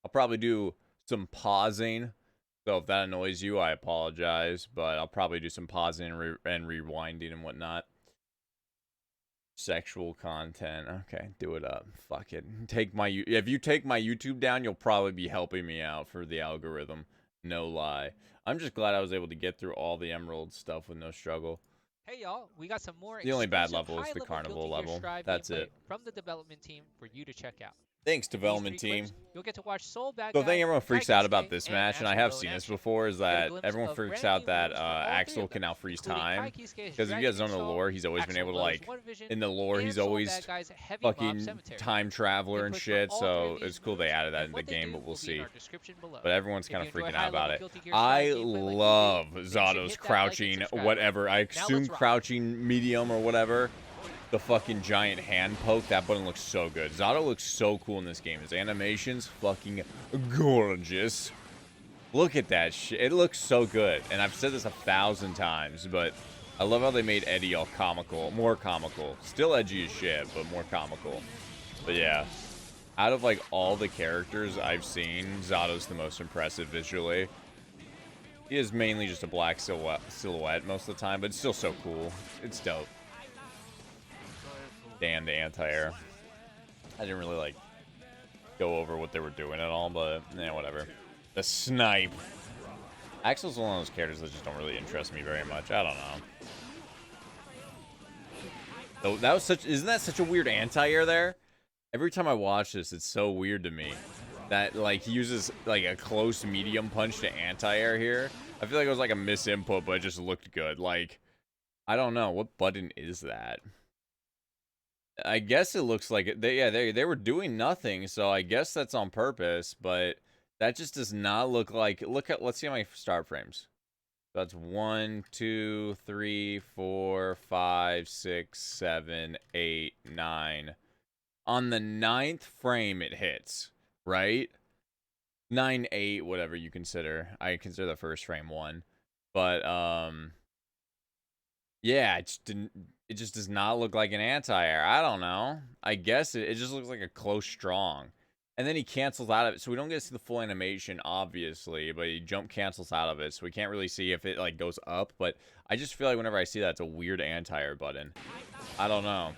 I'll probably do some pausing. So if that annoys you, I apologize. But I'll probably do some pausing and rewinding and whatnot. Sexual content. Okay, do it up. Fuck it. If you take my YouTube down, you'll probably be helping me out for the algorithm. No lie. I'm just glad I was able to get through all the Emerald stuff with no struggle. Hey y'all, we got some more The only bad exclusive level is the high-level carnival Guilty Gear level. Strive That's gameplay it. from the development team for you to check out. Thanks, In these development 3 clips, team. you'll get to watch Soul Bad The thing Guy, everyone freaks out about Kaikesuke, this and match, and I Axel have Low in seen this action. before, is Get a that glimpse everyone of freaks brand out new that moves for all 3 Axel of can them, now freeze including time. Kaikesuke's Because if you Dragon guys don't know the Install, lore, he's always been Axel able to, Low's like, One Vision, in the lore, and he's Soul always Bad Guy's Heavy Mob fucking Cemetery. time traveler and Inputs for shit, all 3 of so these it's cool they moves added that and in the what they game, do but we'll will be in see. our description below. But everyone's If kind you of enjoy freaking out about high-level it. Guilty Gear I Strive gameplay like we do, love make sure you Zato's hit that like and crouching, subscribe whatever. I button. Now assume let's rock. crouching medium or whatever. The fucking giant hand poke, that button looks so good. Zato looks so cool in this game. His animation's fucking gorgeous. Look at that shit. It looks so good. And I've said this 1,000 times, but I love how they made Eddie all comical. More comical. Still edgy as shit, but more comical. But yeah. Out of like all the characters I've seen, Zato's the most impressive visually. He is mainly just a black silhouette most of the time, but it's still so cool. It's dope. Damn the anti-air. I didn't really like go over what they were doing at all, but yeah, whatever. The snipe. Axel's one of those characters that just don't really interest me very much. I don't know. So that was isn't that such a weird anti-air there? Every time I watch this, it's so weird to me that like he uses like a close medium punch to anti-air here. I feel like it was like a misinput, but it just looked good. Like, I don't know. What button is that? I guess it looks like it. They were doing nothing, so I guess that's on purpose. But that just does not look like. Let's see my start frames. That's 1, 2, 3, 4, 5, 6, 7, 8, 9. On the 9th frame, it hits, right? 9, 8, whatever you consider. I consider the first frame 1, but yeah, it just does not look like an anti-air. I don't know. I guess it just looks like a close strong. And then he cancels out of it. So we don't get to see the full animation, obviously. But he jump cancels out of it. So we can't really see if it like goes up. But I just feel like whenever I see that, it's a weird anti-air button. I don't know.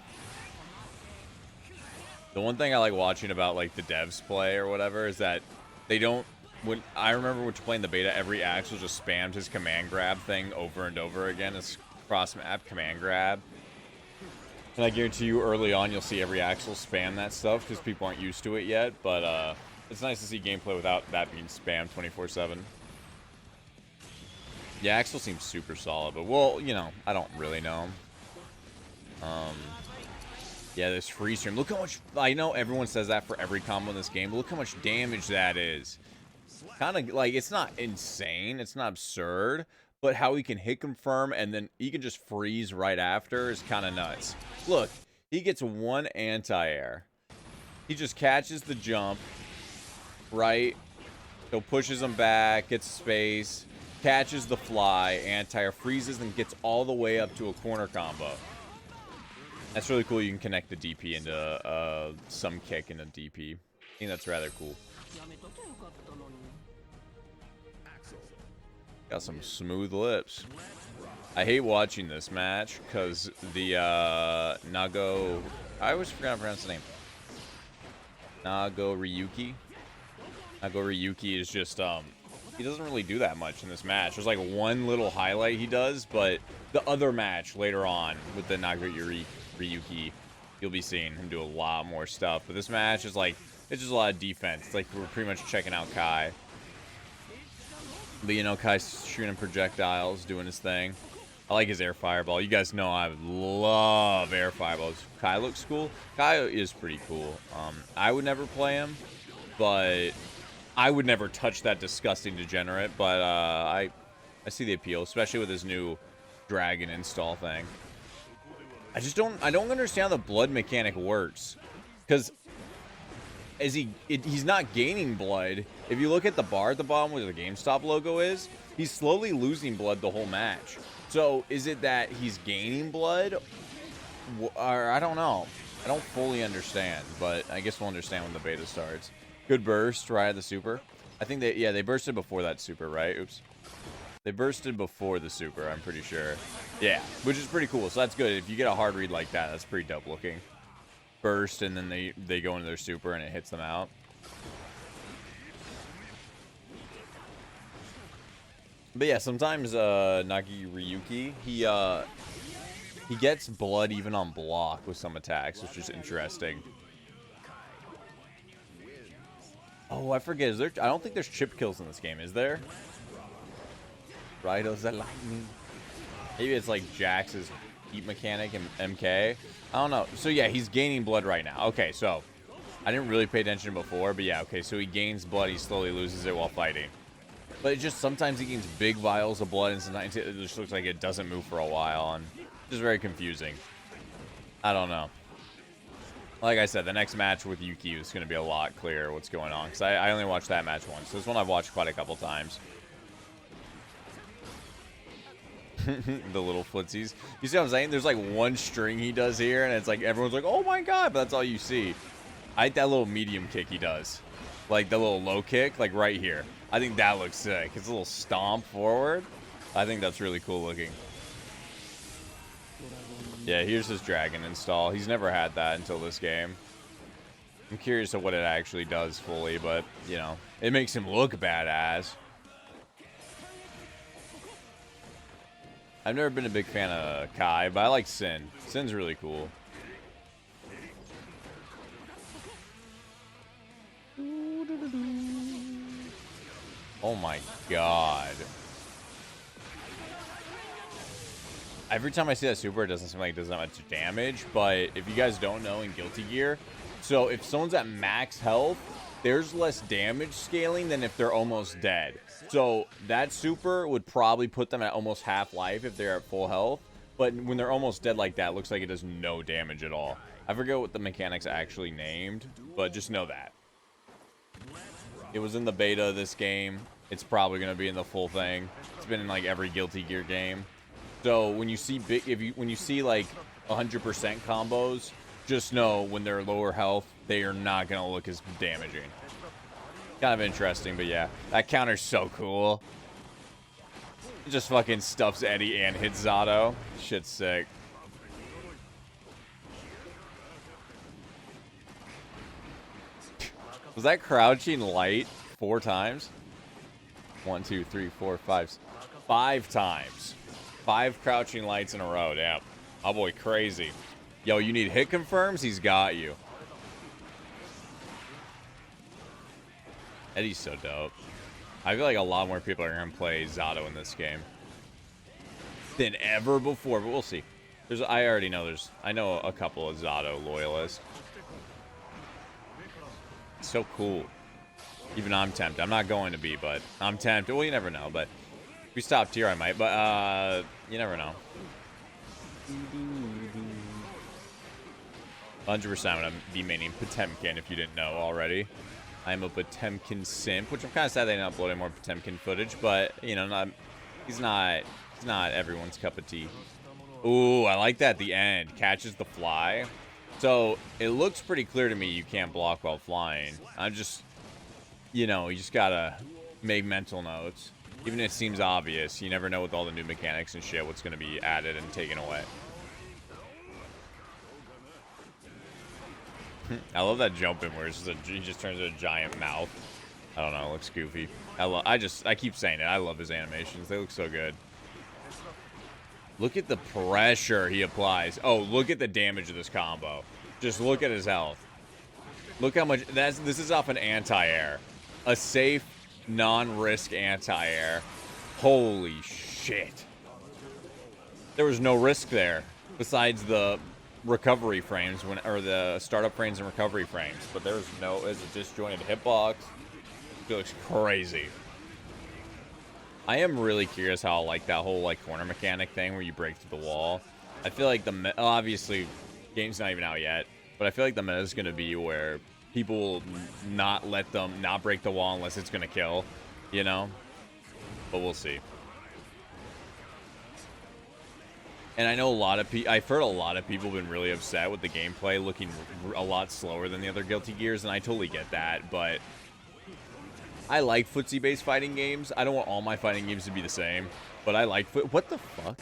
The one thing I like watching about like the devs play or whatever is that they don't. When I remember when playing the beta, every Axel just spammed his command grab thing over and over again. It's cross-map command grab. And I guarantee you early on you'll see every Axel spam that stuff because people aren't used to it yet. But it's nice to see gameplay without that being spammed 24/7. Yeah, Axel seems super solid, but well, you know, I don't really know him. Yeah, this freeze stream. Look how much. I know everyone says that for every combo in this game, but look how much damage that is. Kind of like, it's not insane, it's not absurd, but how he can hit confirm and then he can just freeze right after is kind of nuts. Look, he gets one anti-air. He just catches the jump, right? So pushes him back, gets space, catches the fly, anti-air, freezes, and gets all the way up to a corner combo. That's really cool. You can connect the DP into some kick in a DP. I think that's rather cool. Got some smooth lips. I hate watching this match because the Nago. I always forgot to pronounce the name. Nago Ryuki. Nago Ryuki is just he doesn't really do that much in this match. There's like one little highlight he does, but the other match later on with the Nago Ryuki, you'll be seeing him do a lot more stuff. But this match is like, it's just a lot of defense. It's like we're pretty much checking out Kai. But you know, Kai's shooting projectiles, doing his thing. I like his air fireball. You guys know I love air fireballs. Kai looks cool. Kai is pretty cool. I would never play him, but I would never touch that disgusting degenerate. But I see the appeal, especially with his new dragon install thing. I don't understand how the blood mechanic works, because he's not gaining blood. If you look at the bar at the bottom where the GameStop logo is, he's slowly losing blood the whole match. So is it that he's gaining blood, or I don't know. I don't fully understand, but I guess we'll understand when the beta starts. Good burst right at the super. I think they bursted before that super, right? Oops. They bursted before the super, I'm pretty sure. Yeah, which is pretty cool. So that's good. If you get a hard read like that, that's pretty dope looking. Burst, and then they go into their super, and it hits them out. But yeah, sometimes Nagi Ryuki, he gets blood even on block with some attacks, which is interesting. Oh, I forget. Is there? I don't think there's chip kills in this game. Is there? Raidos that lightning. Maybe it's like Jax's heat mechanic and MK. I don't know. So yeah, he's gaining blood right now. Okay, so I didn't really pay attention before, but yeah, okay. So he gains blood. He slowly loses it while fighting. But it just sometimes he gains big vials of blood, and sometimes it just looks like it doesn't move for a while, and it's just very confusing. I don't know. Like I said, the next match with Yuki is going to be a lot clearer what's going on, because I only watched that match once. This one I've watched quite a couple times. The little footsies. You see what I'm saying? There's like one string he does here, and it's like everyone's like, oh my god, but that's all you see. I like that little medium kick he does. Like the little low kick, like right here. I think that looks sick. It's a little stomp forward. I think that's really cool looking. Yeah, here's his dragon install. He's never had that until this game. I'm curious of what it actually does fully, but, you know, it makes him look badass. I've never been a big fan of Kai, but I like Sin. Sin's really cool. Oh my god. Every time I see that super, it doesn't seem like it does that much damage, but if you guys don't know in Guilty Gear, so if someone's at max health, there's less damage scaling than if they're almost dead. So that super would probably put them at almost half life if they're at full health, but when they're almost dead like that, it looks like it does no damage at all. I forget what the mechanics actually named, but just know that. It was in the beta of this game. It's probably going to be in the full thing. It's been in like every Guilty Gear game. So when you see when you see like 100% combos, just know when they're lower health, they are not going to look as damaging. Kind of interesting, but yeah, that counter's so cool. It just fucking stuffs Eddie and hits Zato. Shit's sick. Was that crouching light 4 times? 1, 2, 3, 4, 5. 5 times. 5 crouching lights in a row. Damn. Oh boy, crazy. Yo, you need hit confirms? He's got you. Eddie's so dope. I feel like a lot more people are going to play Zato in this game than ever before, but we'll see. I already know I know a couple of Zato loyalists. It's so cool. Even I'm tempted. I'm not going to be, but I'm tempted. Well, you never know, but if we stopped here, I might, but you never know. 100% I'm going to be maining Potemkin if you didn't know already. I'm a Potemkin simp, which I'm kind of sad they didn't upload any more Potemkin footage, but, you know, he's not everyone's cup of tea. Ooh, I like that at the end. Catches the fly. So, it looks pretty clear to me you can't block while flying. I'm just, you know, you just gotta make mental notes. Even if it seems obvious, you never know with all the new mechanics and shit what's gonna be added and taken away. I love that jumping where it's just he just turns into a giant mouth. I don't know, it looks goofy. I keep saying it. I love his animations. They look so good. Look at the pressure he applies. Oh, look at the damage of this combo. Just look at his health. Look how much this is off an anti-air. A safe, non-risk anti-air. Holy shit. There was no risk there besides the recovery frames or the startup frames and recovery frames, but there's a disjointed hitbox. It looks crazy. I am really curious how I like that whole like corner mechanic thing where you break through the wall. I feel like obviously game's not even out yet, but I feel like the meta is going to be where people will not let them not break the wall unless it's going to kill, you know? But we'll see. And I know a lot of people, I've heard a lot of people have been really upset with the gameplay looking a lot slower than the other Guilty Gears, and I totally get that, but I like footsie-based fighting games. I don't want all my fighting games to be the same, but I like what the fuck?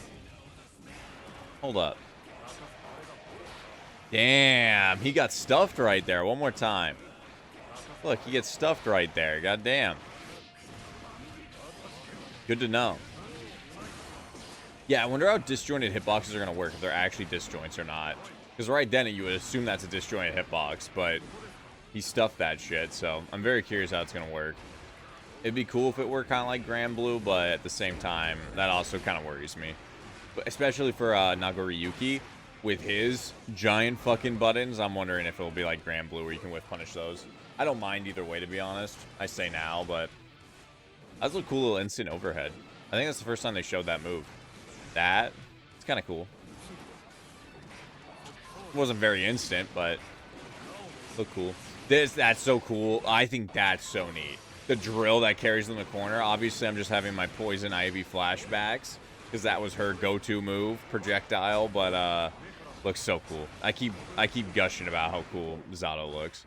Hold up. Damn, he got stuffed right there. One more time. Look, he gets stuffed right there. God damn. Good to know. Yeah, I wonder how disjointed hitboxes are going to work, if they're actually disjoints or not. Because right then you would assume that's a disjointed hitbox, but he stuffed that shit, so I'm very curious how it's going to work. It'd be cool if it were kind of like Grand Blue, but at the same time, that also kind of worries me. But especially for Nagoriyuki, with his giant fucking buttons, I'm wondering if it'll be like Grand Blue where you can whiff punish those. I don't mind either way, to be honest. I say now, but that's a cool little instant overhead. I think that's the first time they showed that move. It's kind of cool. It wasn't very instant, but looked cool. That's so cool. I think that's so neat. The drill that carries in the corner. Obviously, I'm just having my Poison Ivy flashbacks because that was her go-to move, projectile. But looks so cool. I keep gushing about how cool Zato looks.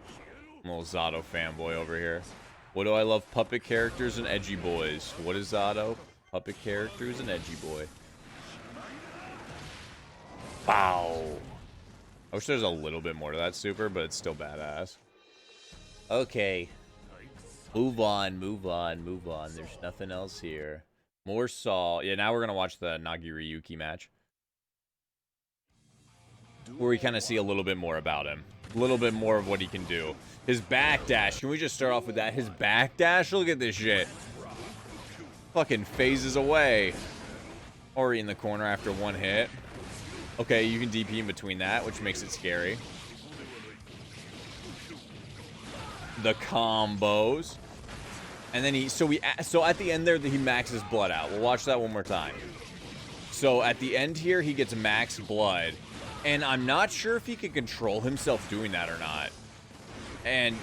I'm a little Zato fanboy over here. What do I love? Puppet characters and edgy boys. What is Zato? Puppet characters and edgy boy. Wow. I wish there's a little bit more to that super, but it's still badass. Okay. Move on, move on, move on. There's nothing else here. More Saw. Yeah, now we're going to watch the Nagoriyuki match, where we kind of see a little bit more about him. A little bit more of what he can do. His backdash. Can we just start off with that? His backdash? Look at this shit. Fucking phases away. Ori in the corner after one hit. Okay, you can DP in between that, which makes it scary. The combos. And then so at the end there, he maxes blood out. We'll watch that one more time. So at the end here, he gets max blood. And I'm not sure if he can control himself doing that or not. And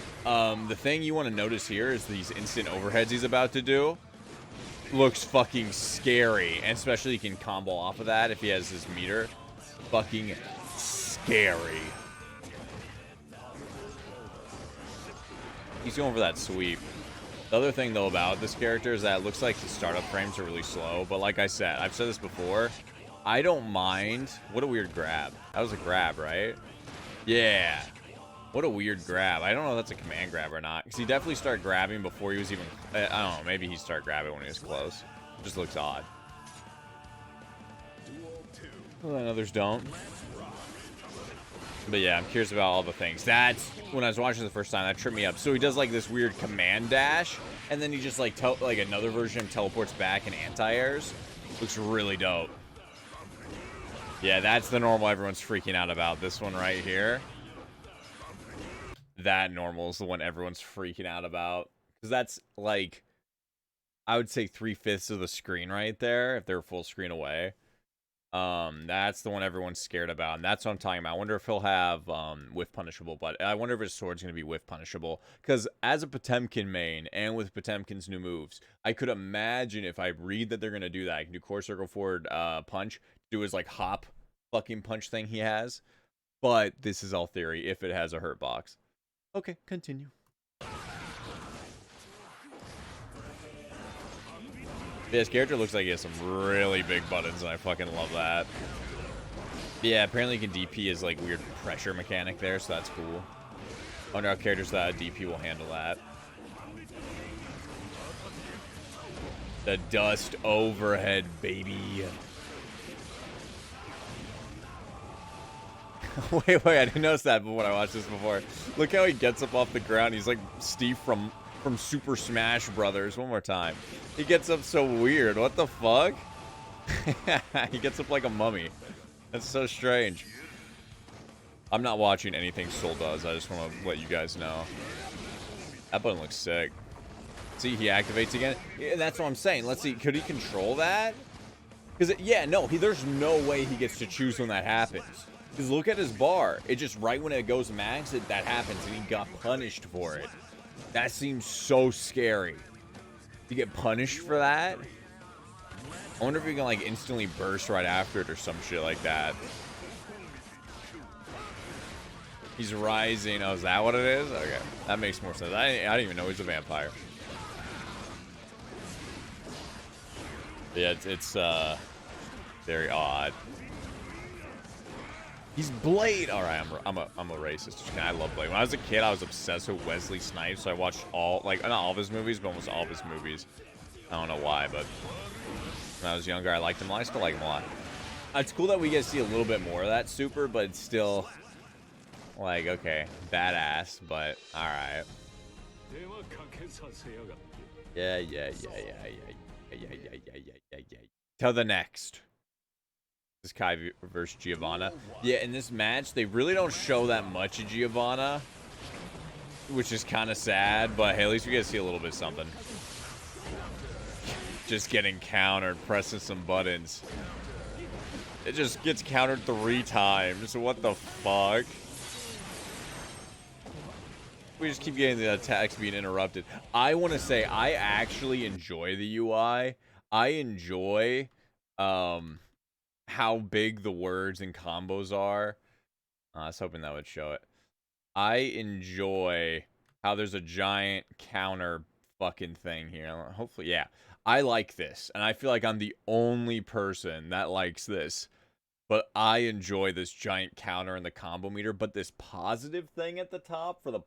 the thing you want to notice here is these instant overheads he's about to do. Looks fucking scary. And especially he can combo off of that if he has his meter. Fucking scary. He's going for that sweep. The other thing, though, about this character is that it looks like his startup frames are really slow. But like I said, I've said this before, I don't mind. What a weird grab. That was a grab, right? Yeah. What a weird grab. I don't know if that's a command grab or not. Because he definitely started grabbing before he was even... I don't know. Maybe he started grabbing when he was close. It just looks odd. Well, others don't. But yeah, I'm curious about all the things. That's when I was watching the first time, that tripped me up. So he does like this weird command dash, and then he just like another version of teleports back and anti-airs. Looks really dope. Yeah, that's the normal everyone's freaking out about. This one right here. That normal is the one everyone's freaking out about. Because that's like, I would say 3/5 of the screen right there, if they're full screen away. That's the one everyone's scared about, and that's what I'm talking about. I wonder if he'll have whiff punishable, but I wonder if his sword's going to be whiff punishable, because as a Potemkin main, and with Potemkin's new moves, I could imagine if I read that they're going to do that, I can do core circle forward punch, do his like hop fucking punch thing he has, but this is all theory if it has a hurt box. Okay, continue. This character looks like he has some really big buttons, and I fucking love that. Yeah, apparently you can DP his like weird pressure mechanic there, so that's cool. I wonder how characters that DP will handle that. The dust overhead, baby. wait, I didn't notice that when I watched this before. Look how he gets up off the ground. He's like Steve from Super Smash Brothers. One more time. He gets up so weird. What the fuck? He gets up like a mummy. That's so strange. I'm not watching anything Soul does. I just want to let you guys know. That button looks sick. See, he activates again. Yeah, that's what I'm saying. Let's see. Could he control that? Because, yeah, no. There's no way he gets to choose when that happens. Because look at his bar. It just, right when it goes max, that happens. And he got punished for it. That seems so scary. To get punished for that? I wonder if you can like instantly burst right after it or some shit like that. He's rising. Oh, is that what it is? Okay, that makes more sense. I didn't even know he's a vampire. But yeah, it's very odd. He's Blade. All right, I'm a racist. I love Blade. When I was a kid, I was obsessed with Wesley Snipes. So I watched not all of his movies, but almost all of his movies. I don't know why, but when I was younger, I liked him. I still like him a lot. It's cool that we get to see a little bit more of that super, but it's still like, okay, badass, but all right. Yeah. To the next. This Qeuw versus Giovanna. Yeah, in this match, they really don't show that much of Giovanna, which is kind of sad, but hey, at least we get to see a little bit of something. Just getting countered, pressing some buttons. It just gets countered 3 times. What the fuck? We just keep getting the attacks being interrupted. I want to say I actually enjoy the UI. I enjoy how big the words and combos are. I was hoping that would show it. I enjoy how there's a giant counter fucking thing here. Hopefully, yeah. I like this, and I feel like I'm the only person that likes this. But I enjoy this giant counter in the combo meter. But this positive thing at the top for the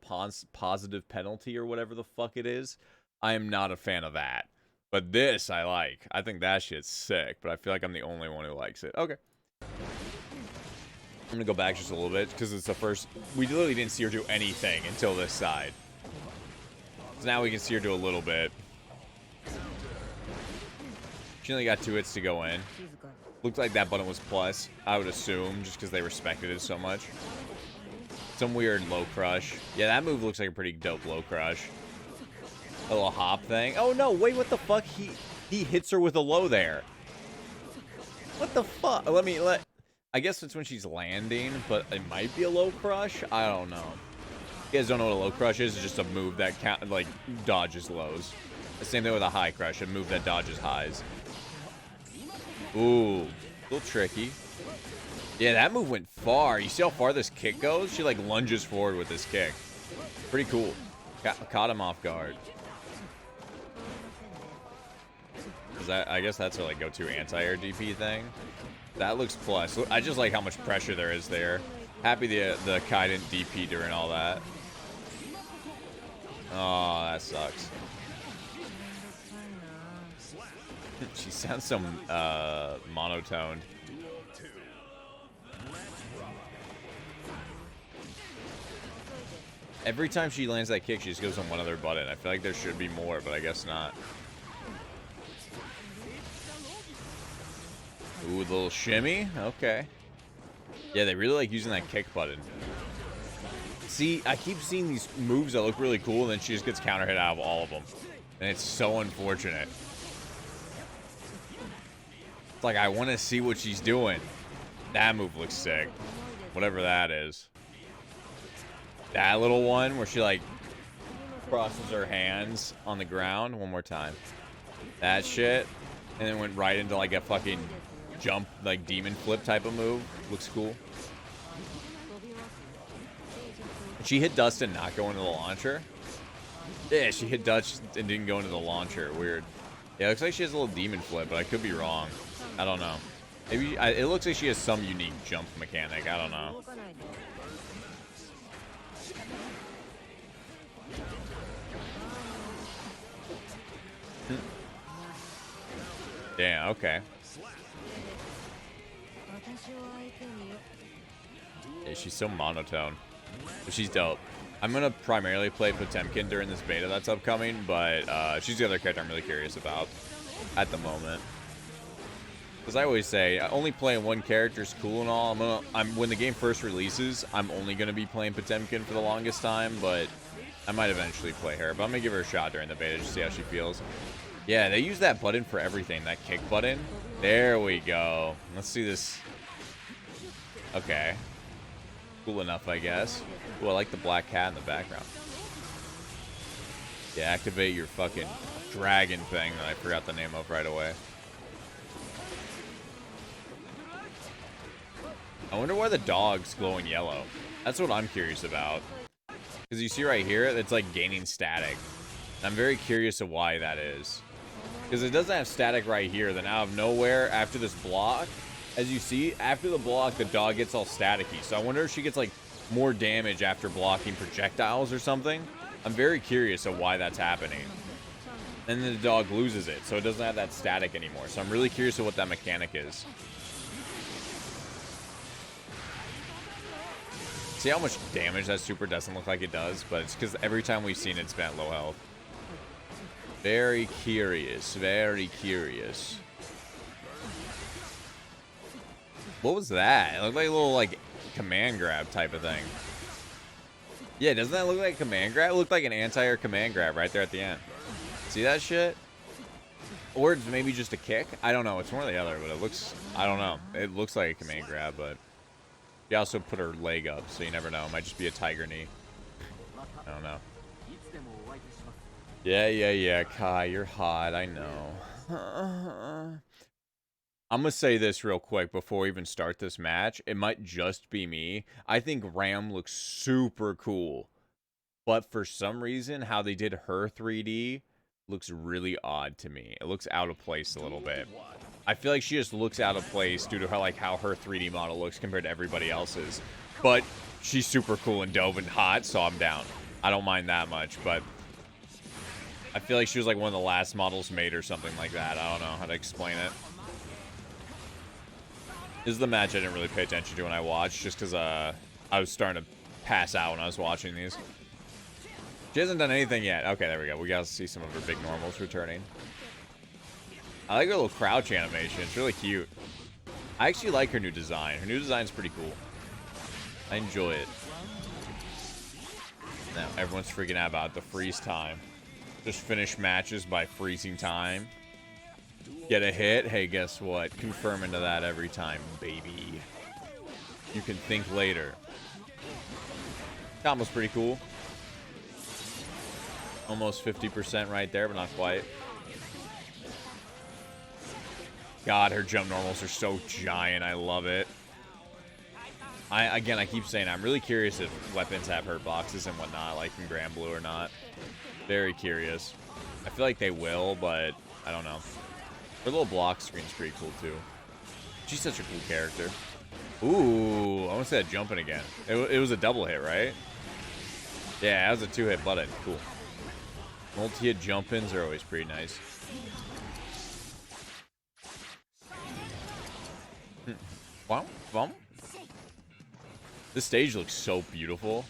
positive penalty or whatever the fuck it is, I am not a fan of that. But this I like. I think that shit's sick. But I feel like I'm the only one who likes it. Okay. I'm going to go back just a little bit because it's the first... We literally didn't see her do anything until this side. So now we can see her do a little bit. She only got 2 hits to go in. Looked like that button was plus, I would assume, just because they respected it so much. Some weird low crush. Yeah, that move looks like a pretty dope low crush. A little hop thing. Oh no, wait, what the fuck? He hits her with a low there. What the fuck? I guess it's when she's landing, but it might be a low crush. I don't know. You guys don't know what a low crush is? It's just a move that dodges lows. The same thing with a high crush, a move that dodges highs. Ooh, a little tricky. Yeah, that move went far. You see how far this kick goes? She like lunges forward with this kick. Pretty cool. Caught him off guard. I guess that's her like go-to anti-air DP thing. That looks plus. I just like how much pressure there is there. Happy the Kai didn't DP during all that. Oh, that sucks. She sounds so monotoned. Every time she lands that kick, she just goes on one other button. I feel like there should be more, but I guess not. Ooh, the little shimmy. Okay. Yeah, they really like using that kick button. See, I keep seeing these moves that look really cool, and then she just gets counter hit out of all of them. And it's so unfortunate. It's like, I want to see what she's doing. That move looks sick. Whatever that is. That little one where she, like, crosses her hands on the ground. One more time. That shit. And then went right into, like, a fucking jump, like, demon flip type of move. Looks cool. She hit dust and not go into the launcher. Yeah, she hit dust and didn't go into the launcher. Weird. Yeah, it looks like she has a little demon flip, but I could be wrong. I don't know. Maybe it looks like she has some unique jump mechanic. I don't know. Damn, okay. Yeah, she's so monotone. But she's dope. I'm going to primarily play Potemkin during this beta that's upcoming, but she's the other character I'm really curious about at the moment. Because I always say, only playing one character is cool and all. When the game first releases, I'm only going to be playing Potemkin for the longest time, but I might eventually play her. But I'm going to give her a shot during the beta just to see how she feels. Yeah, they use that button for everything, that kick button. There we go. Let's see this. Okay. Cool enough, I guess. Ooh, I like the black cat in the background. Yeah, activate your fucking dragon thing that I forgot the name of right away. I wonder why the dog's glowing yellow. That's what I'm curious about. Because you see right here, it's like gaining static. I'm very curious of why that is. Because it doesn't have static right here. Then out of nowhere, after this block, as you see, after the block, the dog gets all staticky. So I wonder if she gets like more damage after blocking projectiles or something. I'm very curious of why that's happening. And then the dog loses it, so it doesn't have that static anymore. So I'm really curious of what that mechanic is. See how much damage that super doesn't look like it does? But it's because every time we've seen it, it's been at low health. Very curious. Very curious. What was that? It looked like a little, like, command grab type of thing. Yeah, doesn't that look like a command grab? It looked like an anti-air command grab right there at the end. See that shit? Or it's maybe just a kick? I don't know. It's one or the other, but it looks... I don't know. It looks like a command grab, but... She also put her leg up, so you never know. It might just be a tiger knee. I don't know. Yeah, Kai, you're hot. I know. I'm going to say this real quick before we even start this match. It might just be me. I think Ram looks super cool. But for some reason, how they did her 3D looks really odd to me. It looks out of place a little bit. I feel like she just looks out of place due to her, like, how her 3D model looks compared to everybody else's. But she's super cool and dope and hot, so I'm down. I don't mind that much, but I feel like she was like one of the last models made or something like that. I don't know how to explain it. This is the match I didn't really pay attention to when I watched, just because I was starting to pass out when I was watching these. She hasn't done anything yet. Okay, there we go. We got to see some of her big normals returning. I like her little crouch animation. It's really cute. I actually like her new design. Her new design's pretty cool. I enjoy it. Now, everyone's freaking out about the freeze time. Just finish matches by freezing time. Get a hit. Hey, guess what? Confirm into that every time, baby. You can think later. Combo's pretty cool. Almost 50% right there, but not quite. God, her jump normals are so giant. I love it. Again, I keep saying I'm really curious if weapons have hurt boxes and whatnot, like in Grand Blue or not. Very curious. I feel like they will, but I don't know. Her little block screen's pretty cool, too. She's such a cool character. Ooh, I want to say that jumping again. It was a double hit, right? Yeah, it was a two-hit button. Cool. Multi-hit jump-ins are always pretty nice. Wow, wow. This stage looks so beautiful.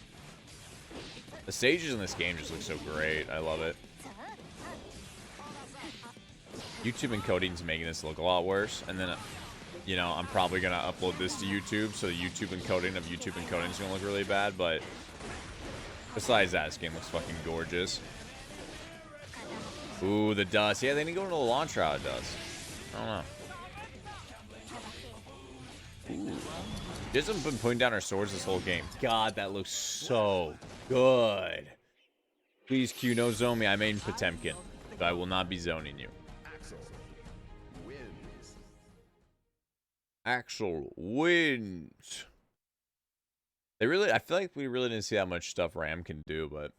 The stages in this game just look so great. I love it. YouTube encoding's making this look a lot worse. And then, you know, I'm probably going to upload this to YouTube. So the YouTube encoding of YouTube encoding is going to look really bad. But besides that, this game looks fucking gorgeous. Ooh, the dust. Yeah, they didn't go into the launch route of dust. I don't know. Ooh. She hasn't been putting down her swords this whole game. God, that looks so good. Please, Qeuw, no zone me. I made Potemkin, but I will not be zoning you. Axel wins. I feel like we really didn't see how much stuff Ram can do, but